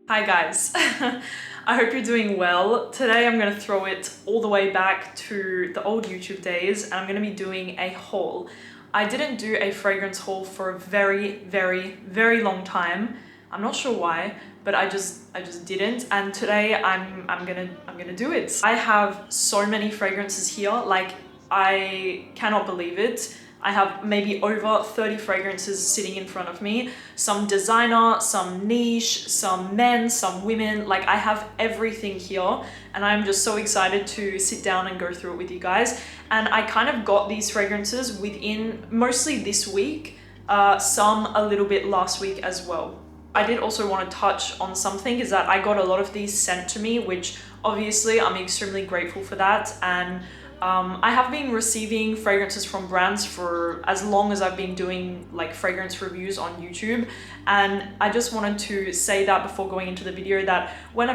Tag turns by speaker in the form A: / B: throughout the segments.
A: Hi guys, I hope you're doing well. Today I'm going to throw it all the way back to the old YouTube days and I'm going to be doing a haul. I didn't do a fragrance haul for a very long time. I'm not sure why, but I just didn't, and today I'm gonna do it. I have so many fragrances here, like I cannot believe it. I have maybe over 30 fragrances sitting in front of me. Some designer, some niche, some men, some women. Like I have everything here and I'm just so excited to sit down and go through it with you guys. And I kind of got these fragrances within mostly this week, some a little bit last week as well. I did also want to touch on something, is that I got a lot of these sent to me, which obviously I'm extremely grateful for that. And I have been receiving fragrances from brands for as long as I've been doing like fragrance reviews on YouTube. And I just wanted to say that before going into the video, that when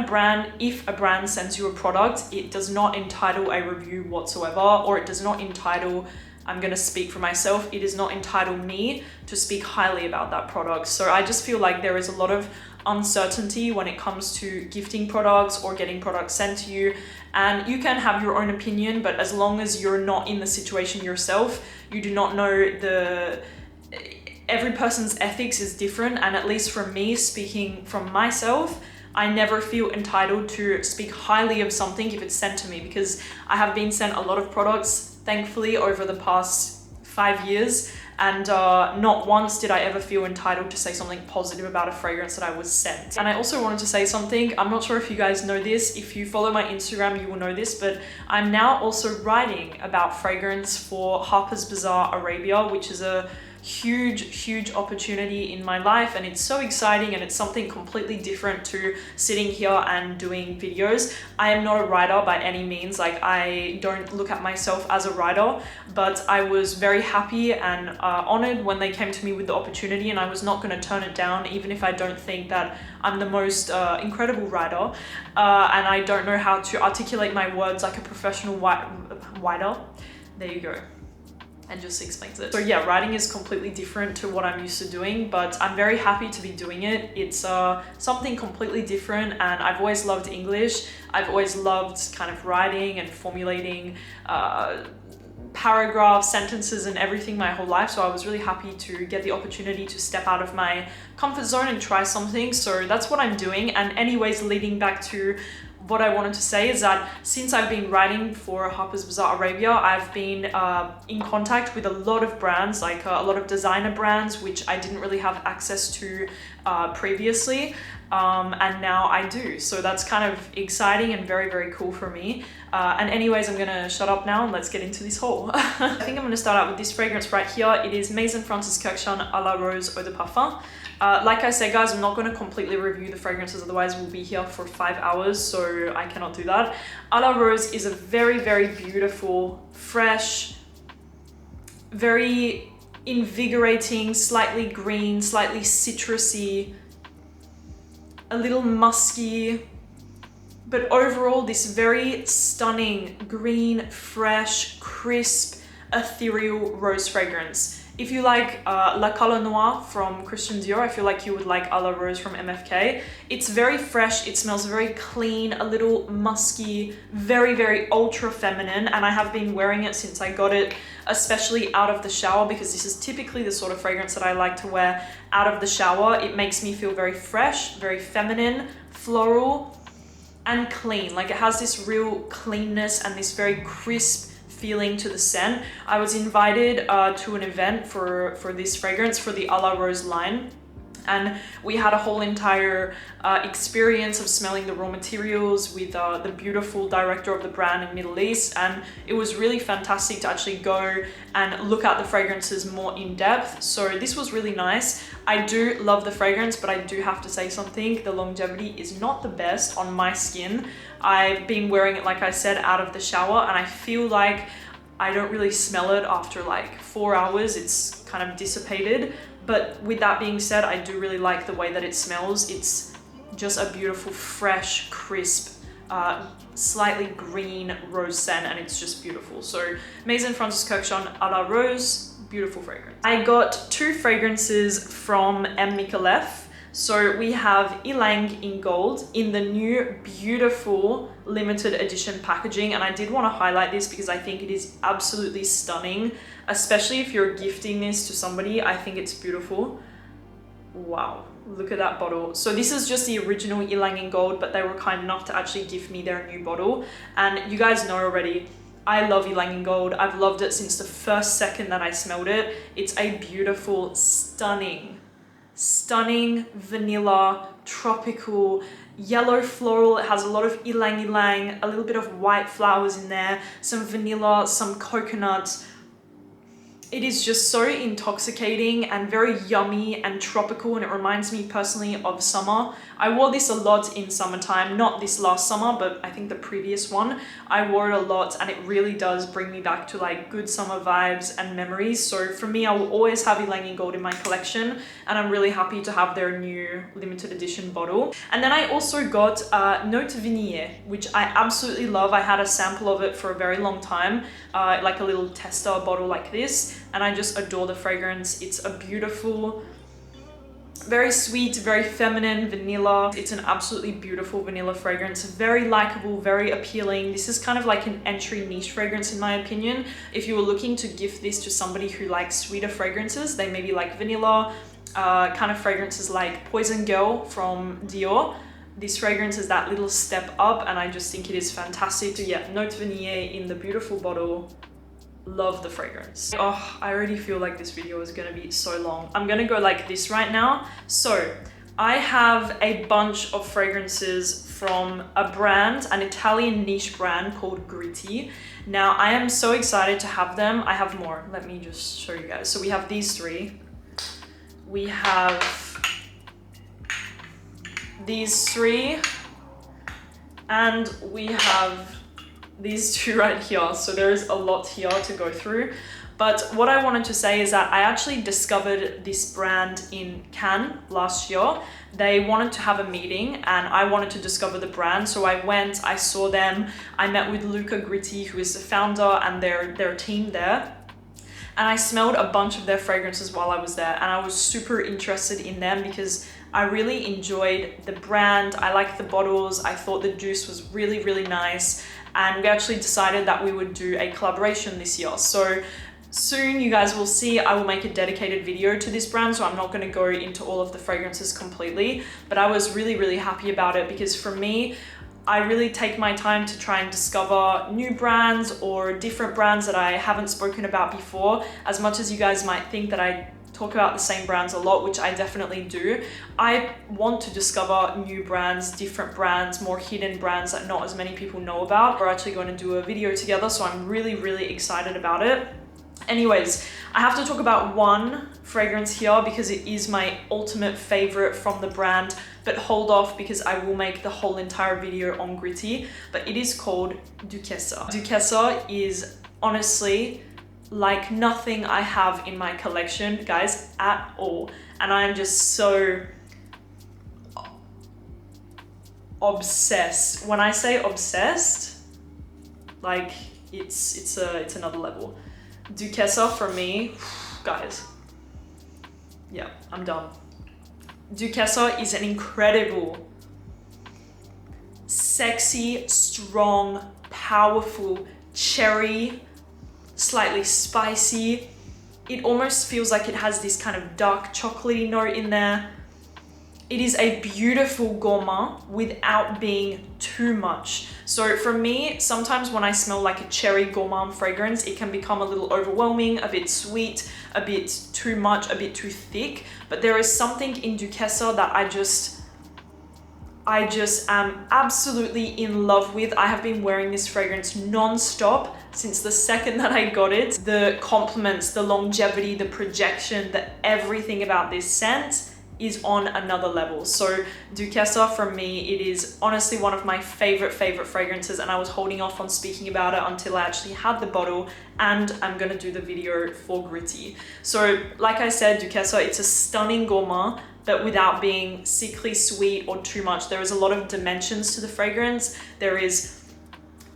A: if a brand sends you a product, it does not entitle a review whatsoever, or it does not entitle, I'm gonna speak for myself, it does not entitle me to speak highly about that product. So I just feel like there is a lot of uncertainty when it comes to gifting products or getting products sent to you, and you can have your own opinion, but as long as you're not in the situation yourself, you do not know every person's ethics is different. And at least for me, speaking from myself, I never feel entitled to speak highly of something if it's sent to me, because I have been sent a lot of products, thankfully, over the past 5 years, and not once did I ever feel entitled to say something positive about a fragrance that I was sent. And I also wanted to say something, I'm not sure if you guys know this, if you follow my Instagram you will know this, but I'm now also writing about fragrance for Harper's Bazaar Arabia, which is a huge opportunity in my life, and it's so exciting, and it's something completely different to sitting here and doing videos. I am not a writer by any means, like I don't look at myself as a writer, but I was very happy and honored when they came to me with the opportunity, and I was not going to turn it down, even if I don't think that I'm the most incredible writer, and I don't know how to articulate my words like a professional writer. There you go. And just explains it. So yeah, writing is completely different to what I'm used to doing, but I'm very happy to be doing it. It's something completely different, and I've always loved English. I've always loved kind of writing and formulating paragraphs, sentences, and everything my whole life. So I was really happy to get the opportunity to step out of my comfort zone and try something. So that's what I'm doing. And anyways, leading back to what I wanted to say is that since I've been writing for Harper's Bazaar Arabia, I've been in contact with a lot of brands, like a lot of designer brands, which I didn't really have access to previously, and now I do. So that's kind of exciting and very cool for me. And anyways, I'm gonna shut up now and let's get into this haul. I think I'm gonna start out with this fragrance right here. It is Maison Francis Kurkdjian à la Rose Eau de Parfum. Like I said, guys, I'm not going to completely review the fragrances, otherwise we'll be here for 5 hours, so I cannot do that. À la Rose is a very beautiful, fresh, very invigorating, slightly green, slightly citrusy, a little musky, but overall this very stunning, green, fresh, crisp, ethereal rose fragrance. If you like La Color Noir from Christian Dior, I feel like you would like À la Rose from MFK. It's very fresh, it smells very clean, a little musky, very ultra feminine, and I have been wearing it since I got it, especially out of the shower, because this is typically the sort of fragrance that I like to wear out of the shower. It makes me feel very fresh, very feminine, floral, and clean. Like it has this real cleanness and this very crisp feeling to the scent. I was invited to an event for this fragrance for the À la Rose line, and we had a whole entire experience of smelling the raw materials with the beautiful director of the brand in Middle East, and it was really fantastic to actually go and look at the fragrances more in depth. So this was really nice. I do love the fragrance, but I do have to say something. The longevity is not the best on my skin. I've been wearing it, like I said, out of the shower, and I feel like I don't really smell it after like 4 hours. It's kind of dissipated. But with that being said, I do really like the way that it smells. It's just a beautiful, fresh, crisp, slightly green rose scent, and it's just beautiful. So Maison Francis Kurkdjian à la Rose, beautiful fragrance. I got 2 fragrances from M. Micallef. So we have Ylang in gold in the new beautiful limited edition packaging, and I did want to highlight this because I think it is absolutely stunning, especially if you're gifting this to somebody. I think it's beautiful. Wow, look at that bottle. So this is just the original Ylang in gold, but they were kind enough to actually gift me their new bottle. And you guys know already, I love Ylang in gold. I've loved it since the first second that I smelled it. It's a beautiful, stunning vanilla, tropical, yellow floral. It has a lot of ylang ylang, a little bit of white flowers in there, some vanilla, some coconut. It is just so intoxicating and very yummy and tropical, and it reminds me personally of summer. I wore this a lot in summertime, not this last summer, but I think the previous one. I wore it a lot and it really does bring me back to like good summer vibes and memories. So for me, I will always have Ylang in gold in my collection, and I'm really happy to have their new limited edition bottle. And then I also got Note Vanille, which I absolutely love. I had a sample of it for a very long time, like a little tester bottle like this. And I just adore the fragrance. It's a beautiful, very sweet, very feminine vanilla. It's an absolutely beautiful vanilla fragrance. Very likable, very appealing. This is kind of like an entry niche fragrance in my opinion. If you were looking to gift this to somebody who likes sweeter fragrances, they maybe like vanilla, kind of fragrances like Poison Girl from Dior. This fragrance is that little step up, and I just think it is fantastic. So yeah, Note Vanille in the beautiful bottle. Love the fragrance. Oh, I already feel like this video is gonna be so long. I'm gonna go like this right now. So I have a bunch of fragrances from a brand, an Italian niche brand called Gritty. Now I am so excited to have them. I have more. Let me just show you guys. So we have these three. We have these three, and we have these two right here. So there's a lot here to go through, but what I wanted to say is that I actually discovered this brand in Cannes last year. They wanted to have a meeting and I wanted to discover the brand, so I went, I saw them, I met with Luca Gritti, who is the founder, and their team there, and I smelled a bunch of their fragrances while I was there, and I was super interested in them because I really enjoyed the brand. I liked the bottles. I thought the juice was really, really nice. And we actually decided that we would do a collaboration this year. So soon you guys will see, I will make a dedicated video to this brand, so I'm not going to go into all of the fragrances completely, but I was really, really happy about it because for me, I really take my time to try and discover new brands or different brands that I haven't spoken about before. As much as you guys might think that I talk about the same brands a lot, which I definitely do, I want to discover new brands, different brands, more hidden brands that not as many people know about. We're actually going to do a video together, so I'm really, really excited about it. Anyways, I have to talk about one fragrance here because it is my ultimate favorite from the brand, but hold off because I will make the whole entire video on Gritty, but it is called Duchessa. Duchessa is honestly like nothing I have in my collection, guys, at all. And I am just so obsessed. When I say obsessed, like it's another level. Duchessa for me, guys, yeah, I'm done. Duchessa is an incredible, sexy, strong, powerful cherry, slightly spicy. It almost feels like it has this kind of dark chocolatey note in there. It is a beautiful gourmand without being too much. So for me, sometimes when I smell like a cherry gourmand fragrance, it can become a little overwhelming, a bit sweet, a bit too much, a bit too thick. But there is something in Duchessa that I just am absolutely in love with. I have been wearing this fragrance non-stop since the second that I got it. The compliments, the longevity, the projection, the everything about this scent is on another level. So Duchessa for me, it is honestly one of my favorite fragrances, and I was holding off on speaking about it until I actually had the bottle, and I'm gonna do the video for Gritty. So like I said, Duchessa, it's a stunning gourmand, but without being sickly sweet or too much. There is a lot of dimensions to the fragrance. There is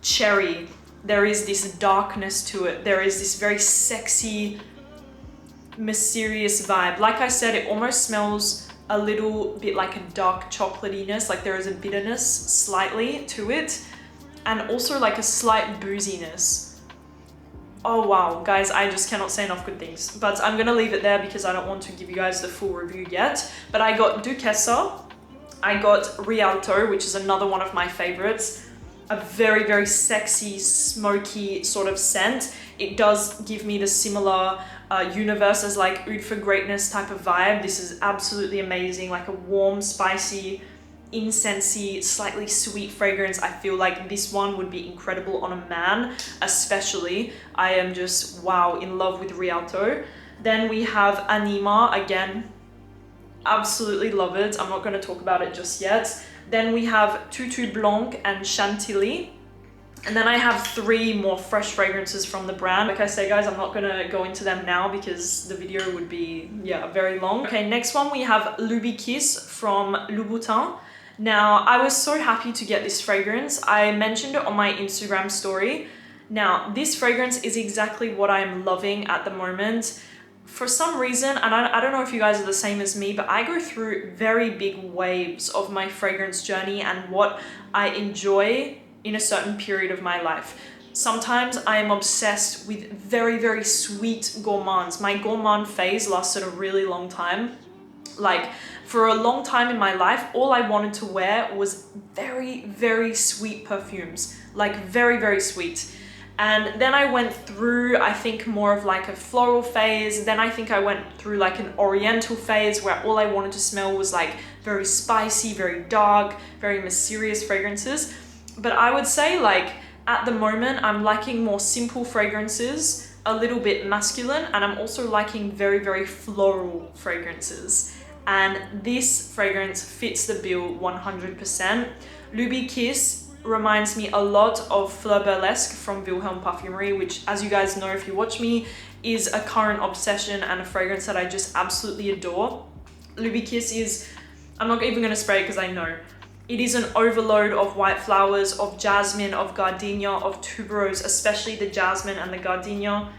A: cherry, there is this darkness to it, there is this very sexy, mysterious vibe. Like I said, it almost smells a little bit like a dark chocolatiness, like there is a bitterness slightly to it, and also like a slight booziness. Oh wow, guys, I just cannot say enough good things. But I'm gonna leave it there because I don't want to give you guys the full review yet. But I got Duquesa, I got Rialto, which is another one of my favorites. A very, very sexy, smoky sort of scent. It does give me the similar universe as like Oud for Greatness type of vibe. This is absolutely amazing, like a warm, spicy, incensey, slightly sweet fragrance. I feel like this one would be incredible on a man, especially. I am just, wow, in love with Rialto. Then we have Anima, again, absolutely love it. I'm not going to talk about it just yet. Then we have Tutu Blanc and Chantilly. And then I have 3 more fresh fragrances from the brand. Like I say, guys, I'm not gonna go into them now because the video would be, yeah, very long. Okay, next one we have Lubi Kiss from Louboutin. Now, I was so happy to get this fragrance. I mentioned it on my Instagram story. Now, this fragrance is exactly what I'm loving at the moment. For some reason, and I don't know if you guys are the same as me, but I go through very big waves of my fragrance journey and what I enjoy in a certain period of my life. Sometimes I am obsessed with very, very sweet gourmands. My gourmand phase lasted a really long time. Like, for a long time in my life, all I wanted to wear was very, very sweet perfumes. Like, very, very sweet. And then I went through, I think, more of like a floral phase. Then I think I went through like an oriental phase where all I wanted to smell was like very spicy, very dark, very mysterious fragrances. But I would say, like, at the moment, I'm liking more simple fragrances, a little bit masculine, and I'm also liking very, very floral fragrances. And this fragrance fits the bill 100%. Lubi Kiss reminds me a lot of Fleur Burlesque from Wilhelm Parfumerie, which, as you guys know if you watch me, is a current obsession and a fragrance that I just absolutely adore. Lubi Kiss is, I'm not even going to spray it because I know. It is an overload of white flowers, of jasmine, of gardenia, of tuberose, especially the jasmine and the gardenia.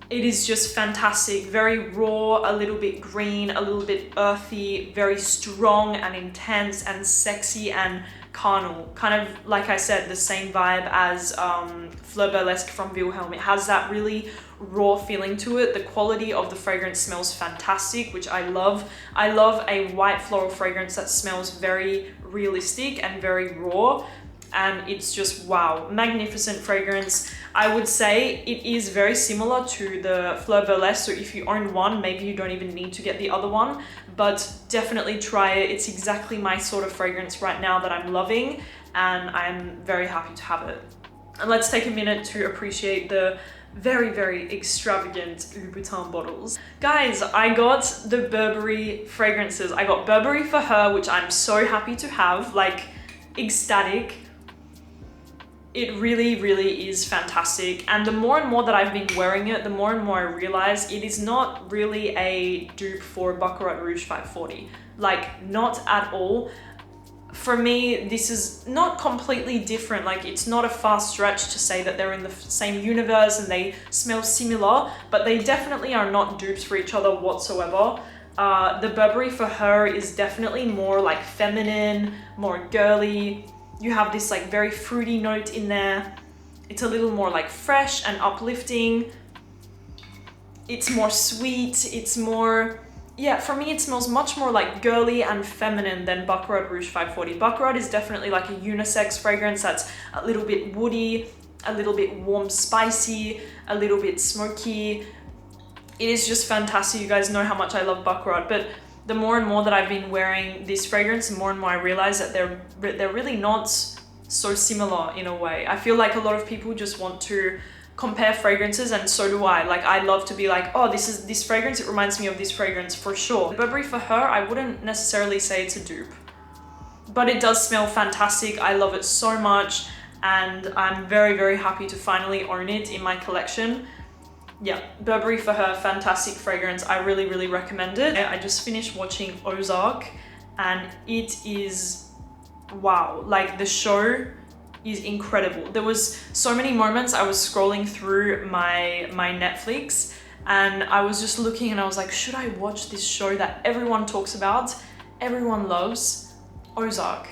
A: It is just fantastic, very raw, a little bit green, a little bit earthy, very strong and intense and sexy and carnal. Kind of, like I said, the same vibe as Fleur Burlesque from Wilhelm. It has that really raw feeling to it. The quality of the fragrance smells fantastic, which I love. I love a white floral fragrance that smells very realistic and very raw. And it's just, wow, magnificent fragrance. I would say it is very similar to the Fleur Burlesque, so if you own one, maybe you don't even need to get the other one, but definitely try it. It's exactly my sort of fragrance right now that I'm loving, and I'm very happy to have it. And let's take a minute to appreciate the very, very extravagant Louboutin bottles. Guys, I got the Burberry fragrances. I got Burberry For Her, which I'm so happy to have, like, ecstatic. It really, really is fantastic. And the more and more that I've been wearing it, the more and more I realize it is not really a dupe for Baccarat Rouge 540. Like, not at all. For me, this is not completely different. Like, it's not a far stretch to say that they're in the same universe and they smell similar, but they definitely are not dupes for each other whatsoever. The Burberry For Her is definitely more like feminine, more girly. You have this like very fruity note in there. It's a little more like fresh and uplifting. It's more sweet. It's more, yeah, for me it smells much more like girly and feminine than Baccarat Rouge 540. Baccarat is definitely like a unisex fragrance that's a little bit woody, a little bit warm, spicy, a little bit smoky. It is just fantastic. You guys know how much I love Baccarat, but the more and more that I've been wearing this fragrance, the more and more I realize that they're really not so similar in a way. I feel like a lot of people just want to compare fragrances, and so do I. Like, I love to be like, oh, this fragrance, it reminds me of this fragrance for sure. Burberry For Her, I wouldn't necessarily say it's a dupe, but it does smell fantastic. I love it so much, and I'm very, very happy to finally own it in my collection. Yeah, Burberry For Her, fantastic fragrance. I really, really recommend it. I just finished watching Ozark and it is, wow, like the show is incredible. There was so many moments I was scrolling through my Netflix and I was just looking and I was like, should I watch this show that everyone talks about, everyone loves, Ozark?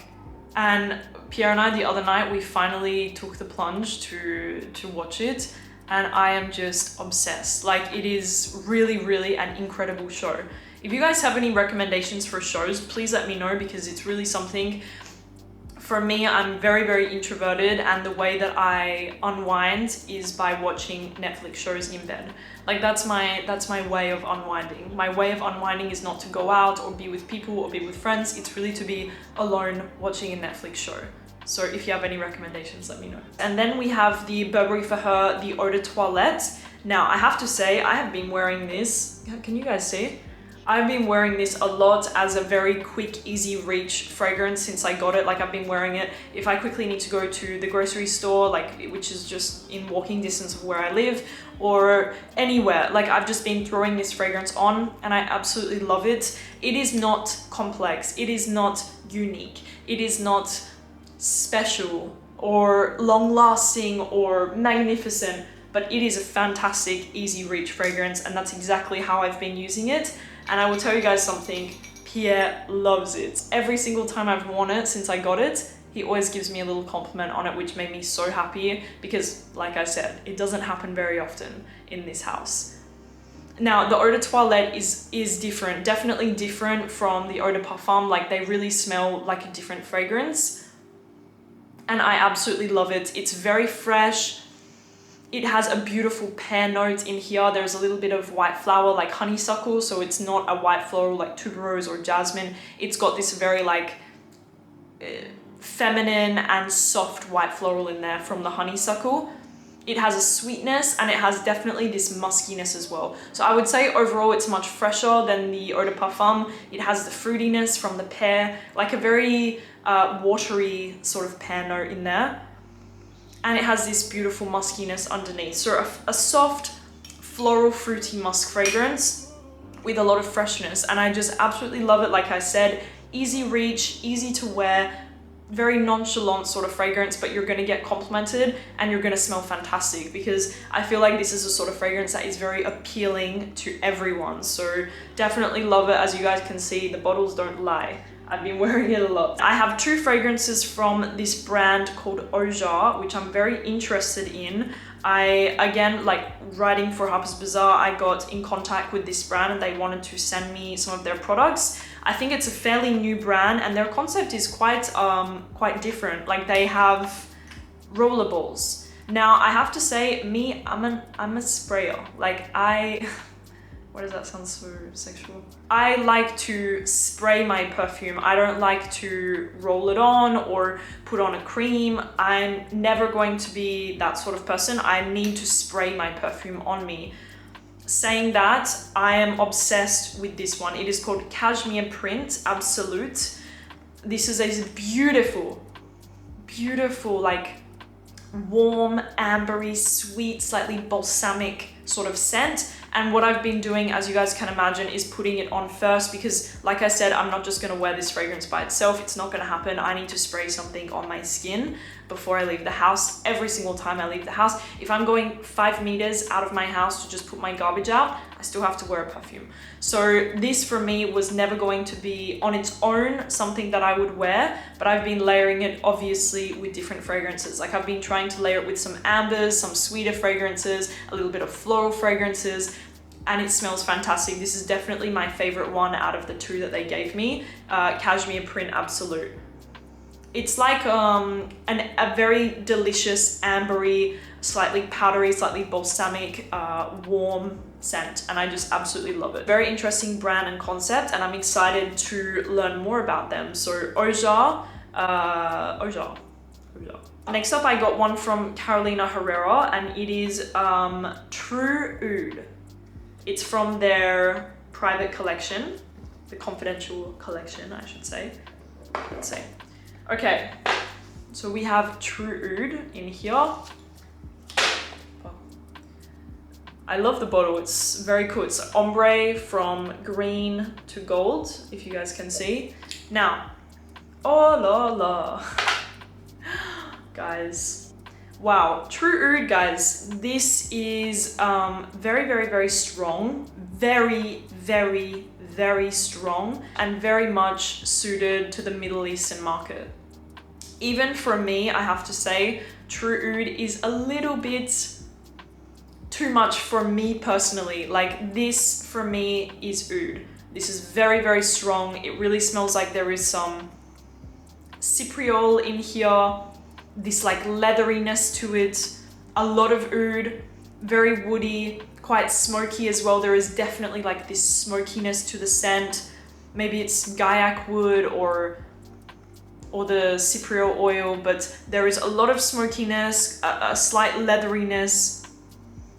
A: And Pierre and I, the other night, we finally took the plunge to watch it, and I am just obsessed. Like, it is really, really an incredible show. If you guys have any recommendations for shows, please let me know, because it's really something. For me, I'm very, very introverted, and the way that I unwind is by watching Netflix shows in bed. Like, that's my way of unwinding. My way of unwinding is not to go out or be with people or be with friends. It's really to be alone watching a Netflix show. So if you have any recommendations, let me know. And then we have the Burberry For Her, the Eau de Toilette. Now, I have to say, I have been wearing this. Can you guys see? I've been wearing this a lot as a very quick, easy reach fragrance since I got it. Like, I've been wearing it if I quickly need to go to the grocery store, like, which is just in walking distance of where I live, or anywhere. Like, I've just been throwing this fragrance on and I absolutely love it. It is not complex. It is not unique. It is not special or long-lasting or magnificent, but it is a fantastic, easy reach fragrance, and that's exactly how I've been using it. And I will tell you guys something, Pierre loves it. Every single time I've worn it since I got it, he always gives me a little compliment on it, which made me so happy, because like I said, it doesn't happen very often in this house. Now, the Eau de Toilette is different, definitely different from the Eau de Parfum. Like, they really smell like a different fragrance, and I absolutely love it. It's very fresh. It has a beautiful pear note in here. There's a little bit of white flower, like honeysuckle, so it's not a white floral like tuberose or jasmine. It's got this very like feminine and soft white floral in there from the honeysuckle. It has a sweetness, and it has definitely this muskiness as well. So I would say overall it's much fresher than the Eau de Parfum. It has the fruitiness from the pear, like a very watery sort of pear note in there. And it has this beautiful muskiness underneath. So a soft, floral, fruity musk fragrance with a lot of freshness. And I just absolutely love it. Like I said, easy reach, easy to wear, very nonchalant sort of fragrance, but you're gonna get complimented and you're gonna smell fantastic, because I feel like this is a sort of fragrance that is very appealing to everyone. So definitely love it. As you guys can see, the bottles don't lie. I've been wearing it a lot. I have two fragrances from this brand called Ojar, which I'm very interested in. Again, like writing for Harper's Bazaar, I got in contact with this brand and they wanted to send me some of their products. I think it's a fairly new brand, and their concept is quite different. Like, they have rollerballs. Now, I have to say, me, I'm a sprayer. Like, why does that sound so sexual? I like to spray my perfume. I don't like to roll it on or put on a cream. I'm never going to be that sort of person. I need to spray my perfume on me. Saying that, I am obsessed with this one. It is called Cashmere Print Absolute. This is a beautiful, like warm, ambery, sweet, slightly balsamic sort of scent. And what I've been doing, as you guys can imagine, is putting it on first, because like I said, I'm not just gonna wear this fragrance by itself. It's not gonna happen. I need to spray something on my skin before I leave the house. Every single time I leave the house, if I'm going 5 meters out of my house to just put my garbage out, I still have to wear a perfume. So this for me was never going to be on its own something that I would wear, but I've been layering it obviously with different fragrances. Like, I've been trying to layer it with some ambers, some sweeter fragrances, a little bit of floral fragrances, and it smells fantastic. This is definitely my favorite one out of the two that they gave me, Cashmere Print Absolute. It's like a very delicious, ambery, slightly powdery, slightly balsamic, warm scent, and I just absolutely love it. Very interesting brand and concept, and I'm excited to learn more about them. So Ojar. Next up, I got one from Carolina Herrera, and it is True Oud. It's from their private collection, the confidential collection, I should say. Let's see. Okay, so we have True Oud in here. Oh. I love the bottle, it's very cool. It's ombre from green to gold, if you guys can see. Now, oh la la. Guys, Wow, True Oud, guys. This is very, very, very strong. Very, very, very strong and very much suited to the Middle Eastern market. Even for me, I have to say, True Oud is a little bit too much for me personally. Like, this for me is oud. This is very, very strong. It really smells like there is some cypriol in here, this like leatheriness to it, a lot of oud, very woody, quite smoky as well. There is definitely like this smokiness to the scent. Maybe it's gaiac wood or the cypriol oil, but there is a lot of smokiness, a slight leatheriness,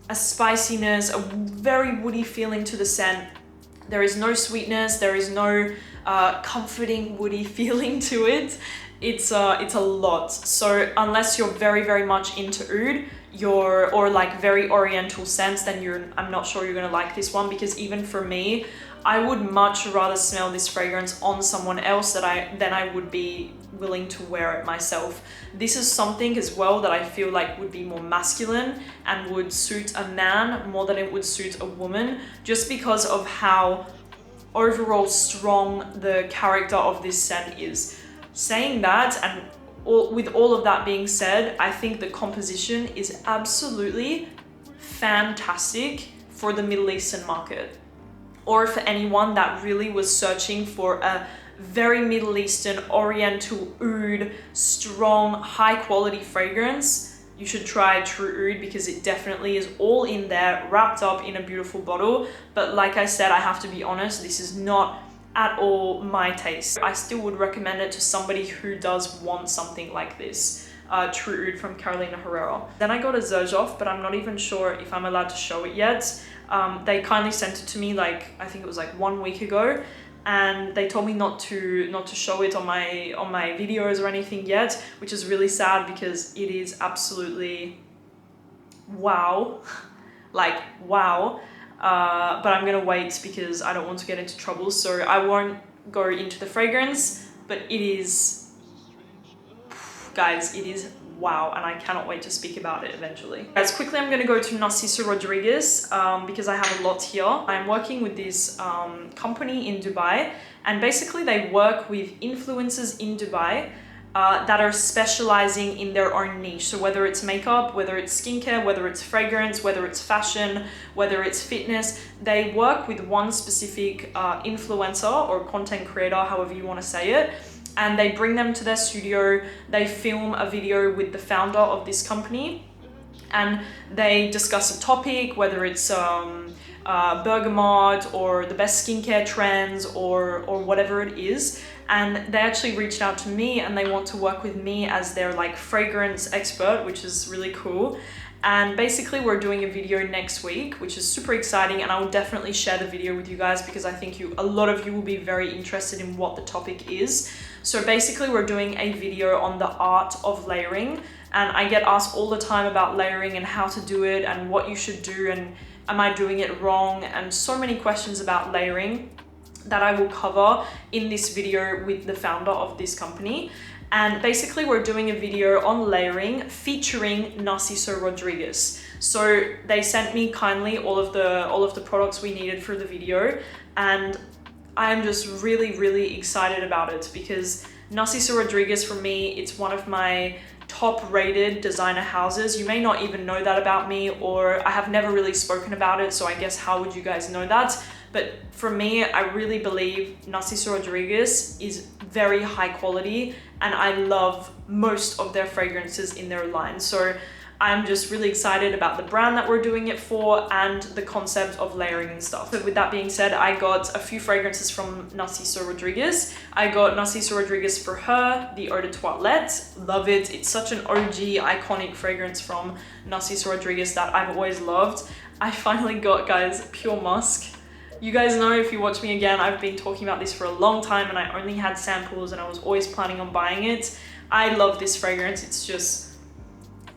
A: a spiciness, a very woody feeling to the scent. There is no sweetness, there is no comforting woody feeling to it. It's a lot. So unless you're very, very much into oud, or like very oriental scents, then I'm not sure you're gonna like this one, because even for me, I would much rather smell this fragrance on someone else than I would be willing to wear it myself. This is something as well that I feel like would be more masculine and would suit a man more than it would suit a woman, just because of how overall strong the character of this scent is. Saying that, and with all of that being said, I think the composition is absolutely fantastic for the Middle Eastern market, or for anyone that really was searching for a very Middle Eastern, oriental, oud, strong, high quality fragrance. You should try True Oud, because it definitely is all in there, wrapped up in a beautiful bottle. But like I said, I have to be honest, this is not at all my taste. I still would recommend it to somebody who does want something like this. True Oud from Carolina Herrera. Then I got a Zerjoff, but I'm not even sure if I'm allowed to show it yet. They kindly sent it to me, like, I think it was like 1 week ago, and they told me not to show it on my videos or anything yet, which is really sad, because it is absolutely wow. Like, wow. But I'm gonna wait because I don't want to get into trouble, so I won't go into the fragrance, but it is, guys, it is wow, and I cannot wait to speak about it eventually. Guys, quickly I'm gonna go to Narciso Rodriguez because I have a lot here. I'm working with this company in Dubai, and basically they work with influencers in Dubai that are specializing in their own niche. So whether it's makeup, whether it's skincare, whether it's fragrance, whether it's fashion, whether it's fitness, they work with one specific influencer or content creator, however you want to say it, and they bring them to their studio, they film a video with the founder of this company, and they discuss a topic, whether it's bergamot or the best skincare trends or whatever it is. And they actually reached out to me and they want to work with me as their like fragrance expert, which is really cool. And basically we're doing a video next week, which is super exciting, and I will definitely share the video with you guys because I think a lot of you will be very interested in what the topic is. So basically we're doing a video on the art of layering, and I get asked all the time about layering and how to do it and what you should do and am I doing it wrong, and so many questions about layering that I will cover in this video with the founder of this company. And basically we're doing a video on layering featuring Narciso Rodriguez. So they sent me kindly all of the products we needed for the video, and I am just really, really excited about it because Narciso Rodriguez, for me, it's one of my top rated designer houses. You may not even know that about me, or I have never really spoken about it, so I guess how would you guys know that? But for me, I really believe Narciso Rodriguez is very high quality, and I love most of their fragrances in their line. So I'm just really excited about the brand that we're doing it for and the concept of layering and stuff. So with that being said, I got a few fragrances from Narciso Rodriguez. I got Narciso Rodriguez For Her, the Eau de Toilette. Love it. It's such an OG iconic fragrance from Narciso Rodriguez that I've always loved. I finally got, guys, Pure Musk. You guys know, if you watch me again, I've been talking about this for a long time and I only had samples and I was always planning on buying it. I love this fragrance. It's just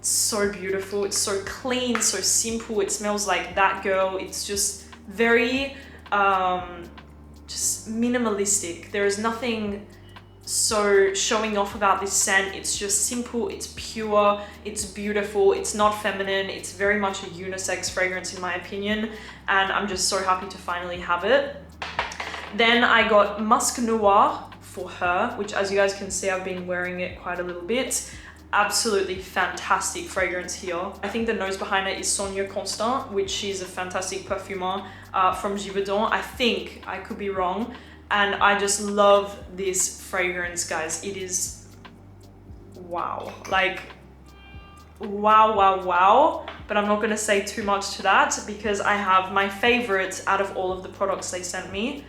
A: so beautiful. It's so clean, so simple. It smells like that girl. It's just very just minimalistic. There is nothing so showing off about this scent. It's just simple, it's pure, it's beautiful, it's not feminine, it's very much a unisex fragrance in my opinion, and I'm just so happy to finally have it. Then I got Musk Noir For Her, which as you guys can see, I've been wearing it quite a little bit. Absolutely fantastic fragrance here. I think the nose behind it is Sonia Constant, which is a fantastic perfumer from Givaudan. I think, I could be wrong. And I just love this fragrance, guys. It is wow. Like, wow, wow, wow. But I'm not gonna say too much to that because I have my favorite out of all of the products they sent me.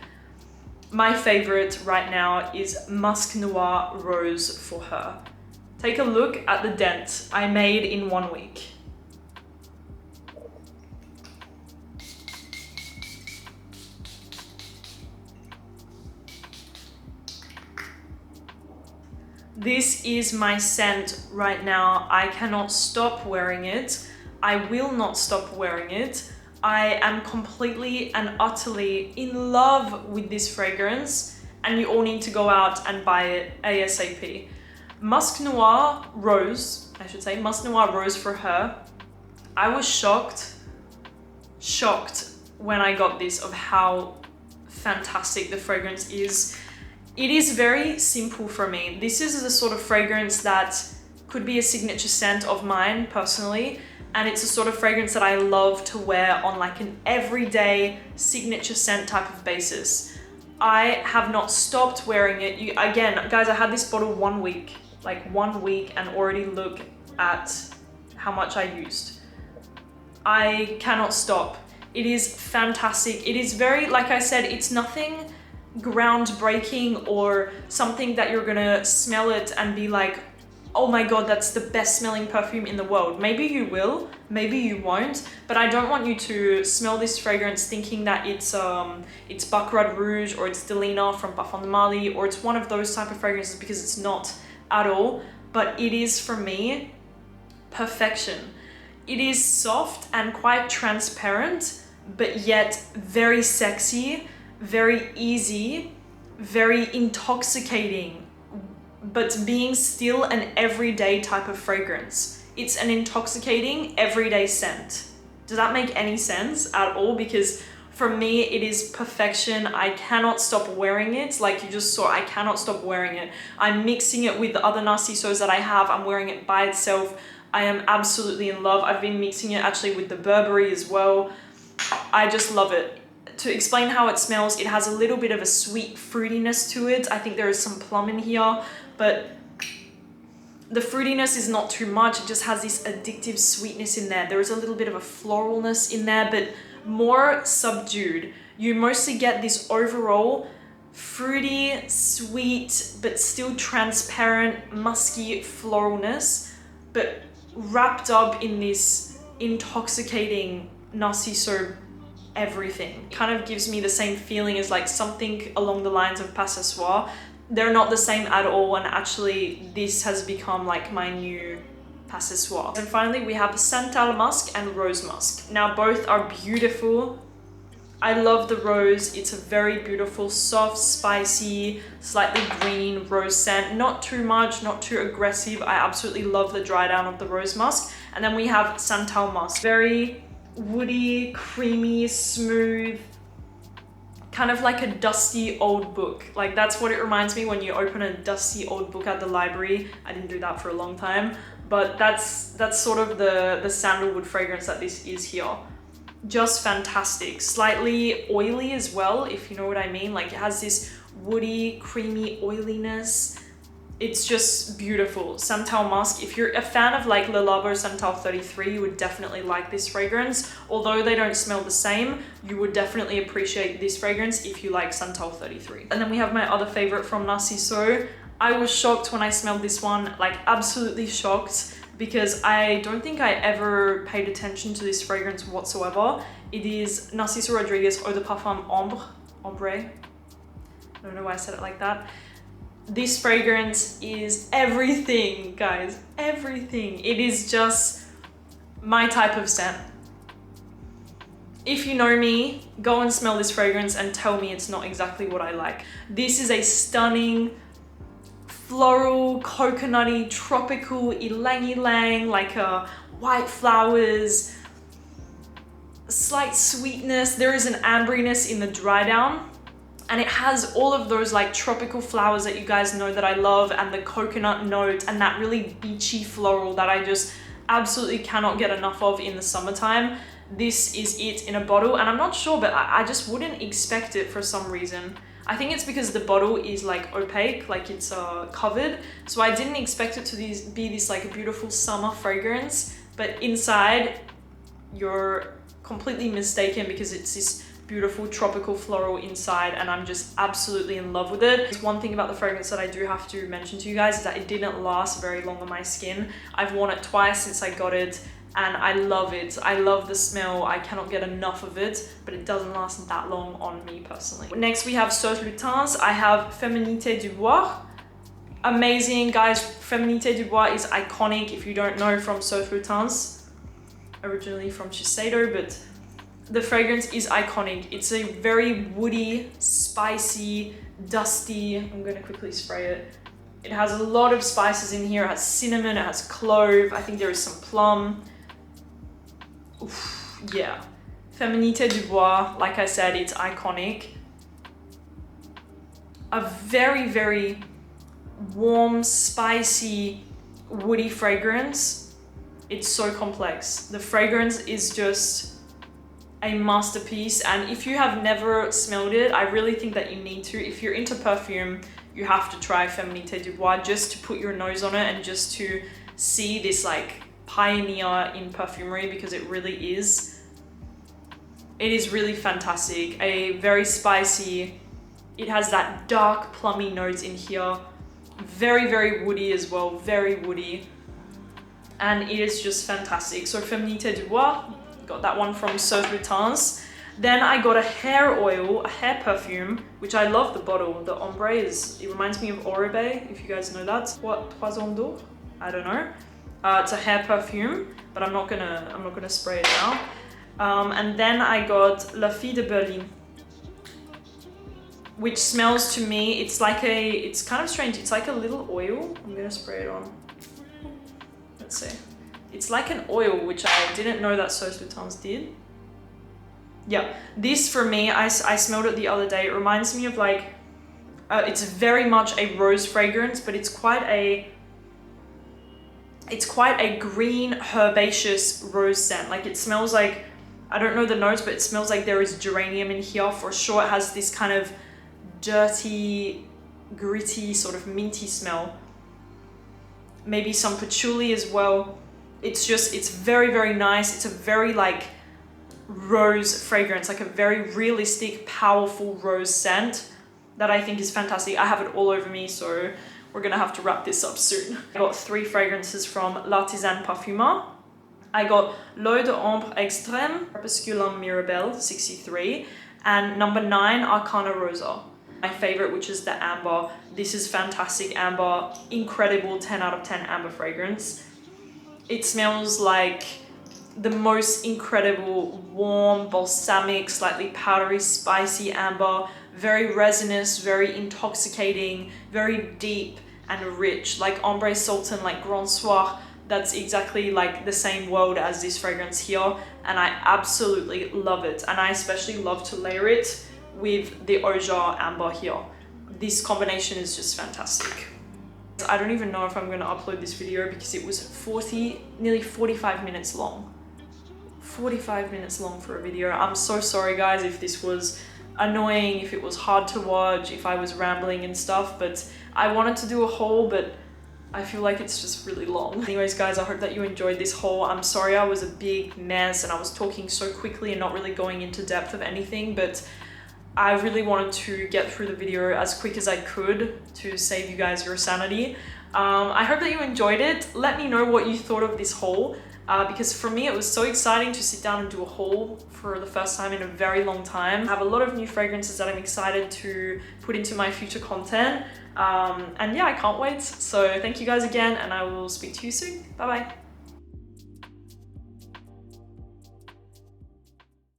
A: My favorite right now is Musk Noir Rose For Her. Take a look at the dent I made in 1 week. This is my scent right now. I cannot stop wearing it. I will not stop wearing it. I am completely and utterly in love with this fragrance, and you all need to go out and buy it ASAP. Musk Noir Rose, I should say, Musk Noir Rose For Her. I was shocked when I got this of how fantastic the fragrance is. It is very simple for me. This is the sort of fragrance that could be a signature scent of mine personally, and it's a sort of fragrance that I love to wear on like an everyday signature scent type of basis. I have not stopped wearing it. Again, guys, I had this bottle 1 week, like 1 week, and already look at how much I used. I cannot stop. It is fantastic. It is very, like I said, it's nothing groundbreaking or something that you're gonna smell it and be like, oh my god, that's the best smelling perfume in the world. Maybe you will, maybe you won't, but I don't want you to smell this fragrance thinking that it's Baccarat Rouge or it's Delina from Parfum de Marly or it's one of those type of fragrances, because it's not at all. But it is, for me, perfection. It is soft and quite transparent, but yet very sexy, very easy, very intoxicating, but being still an everyday type of fragrance. It's an intoxicating everyday scent. Does that make any sense at all? Because for me, it is perfection. I cannot stop wearing it. Like you just saw, I cannot stop wearing it. I'm mixing it with the other Narcisos that I have. I'm wearing it by itself. I am absolutely in love. I've been mixing it actually with the Burberry as well. I just love it. To explain how it smells, it has a little bit of a sweet fruitiness to it. I think there is some plum in here, but the fruitiness is not too much. It just has this addictive sweetness in there. There is a little bit of a floralness in there, but more subdued. You mostly get this overall fruity, sweet, but still transparent, musky floralness, but wrapped up in this intoxicating Narciso everything. It kind of gives me the same feeling as like something along the lines of Pas Ce Soir. They're not the same at all, and actually this has become like my new Pas Ce Soir. And finally we have Santal Musk and Rose Musk. Now both are beautiful. I love the rose. It's a very beautiful, soft, spicy, slightly green rose scent. Not too much, not too aggressive. I absolutely love the dry down of the Rose Musk. And then we have Santal Musk. Very woody, creamy, smooth, kind of like a dusty old book. Like that's what it reminds me when you open a dusty old book at the library. I didn't do that for a long time, but that's sort of the sandalwood fragrance that this is here. Just fantastic. Slightly oily as well, if you know what I mean. Like it has this woody, creamy oiliness. It's just beautiful. Santal Musk, if you're a fan of like Le Labo Santal 33, you would definitely like this fragrance. Although they don't smell the same, you would definitely appreciate this fragrance if you like Santal 33. And then we have my other favorite from Narciso. I was shocked when I smelled this one, like absolutely shocked, because I don't think I ever paid attention to this fragrance whatsoever. It is Narciso Rodriguez Eau de Parfum Ombre. I don't know why I said it like that. This fragrance is everything, guys, everything. It is just my type of scent. If you know me, go and smell this fragrance and tell me it's not exactly what I like. This is a stunning, floral, coconutty, tropical, ylang-ylang, like white flowers, slight sweetness. There is an amberiness in the dry down, and it has all of those like tropical flowers that you guys know that I love, and the coconut note, and that really beachy floral that I just absolutely cannot get enough of in the summertime. This is it in a bottle, and I'm not sure, but I just wouldn't expect it for some reason. I think it's because the bottle is like opaque, like it's covered, so I didn't expect it to be this like beautiful summer fragrance, but inside you're completely mistaken because it's this beautiful tropical floral inside, and I'm just absolutely in love with it. One thing about the fragrance that I do have to mention to you guys is that it didn't last very long on my skin. I've worn it twice since I got it, and I love it. I love the smell. I cannot get enough of it, but it doesn't last that long on me personally. Next we have Sauce Lutans. I have Féminité du Bois. Amazing, guys. Féminité du Bois is iconic. If you don't know, from Sauce Lutans, originally from Shiseido, but the fragrance is iconic. It's a very woody, spicy, dusty. I'm gonna quickly spray it. It has a lot of spices in here. It has cinnamon, it has clove. I think there is some plum. Oof, yeah. Féminité du Bois, like I said, it's iconic. A very, very warm, spicy, woody fragrance. It's so complex. The fragrance is just a masterpiece, and if you have never smelled it, I really think that you need to. If you're into perfume, you have to try Féminité du Bois, just to put your nose on it and just to see this like pioneer in perfumery, because it really is. It is really fantastic. A very spicy, it has that dark plummy notes in here, very, very woody as well, very woody, and it is just fantastic. So Féminité du Bois, got that one from Sauce Lutans. Then I got a hair oil, a hair perfume, which I love the bottle. The ombre it reminds me of Oribe, if you guys know that. What, Poison d'Or? I don't know. It's a hair perfume, but I'm not gonna spray it now. And then I got La Fille de Berlin, which smells to me, it's kind of strange. It's like a little oil. I'm gonna spray it on. Let's see. It's like an oil, which I didn't know that Sauce Lutans did. Yeah, this for me, I smelled it the other day. It reminds me of like, it's very much a rose fragrance, but it's quite a green herbaceous rose scent. Like it smells like, I don't know the notes, but it smells like there is geranium in here for sure. It has this kind of dirty, gritty, sort of minty smell. Maybe some patchouli as well. It's very, very nice. It's a very like rose fragrance, like a very realistic, powerful rose scent that I think is fantastic. I have it all over me, so we're gonna have to wrap this up soon. I got 3 fragrances from L'Artisan Parfumeur. I got L'Eau d'Ombre Extrême, Crepusculum Mirabelle 63, and number 9, Arcana Rosa. My favorite, which is the amber. This is fantastic amber, incredible 10 out of 10 amber fragrance. It smells like the most incredible, warm, balsamic, slightly powdery, spicy amber, very resinous, very intoxicating, very deep and rich, like Ombre Sultan, like Grand Soir. That's exactly like the same world as this fragrance here, and I absolutely love it. And I especially love to layer it with the Ojar amber here. This combination is just fantastic. I don't even know if I'm going to upload this video because it was nearly 45 minutes long. 45 minutes long for a video. I'm so sorry guys if this was annoying, if it was hard to watch, if I was rambling and stuff, but I wanted to do a haul, but I feel like it's just really long. Anyways guys, I hope that you enjoyed this haul. I'm sorry I was a big mess and I was talking so quickly and not really going into depth of anything, but I really wanted to get through the video as quick as I could to save you guys your sanity. I hope that you enjoyed it. Let me know what you thought of this haul, because for me it was so exciting to sit down and do a haul for the first time in a very long time. I have a lot of new fragrances that I'm excited to put into my future content. And yeah, I can't wait. So thank you guys again, and I will speak to you soon. Bye bye.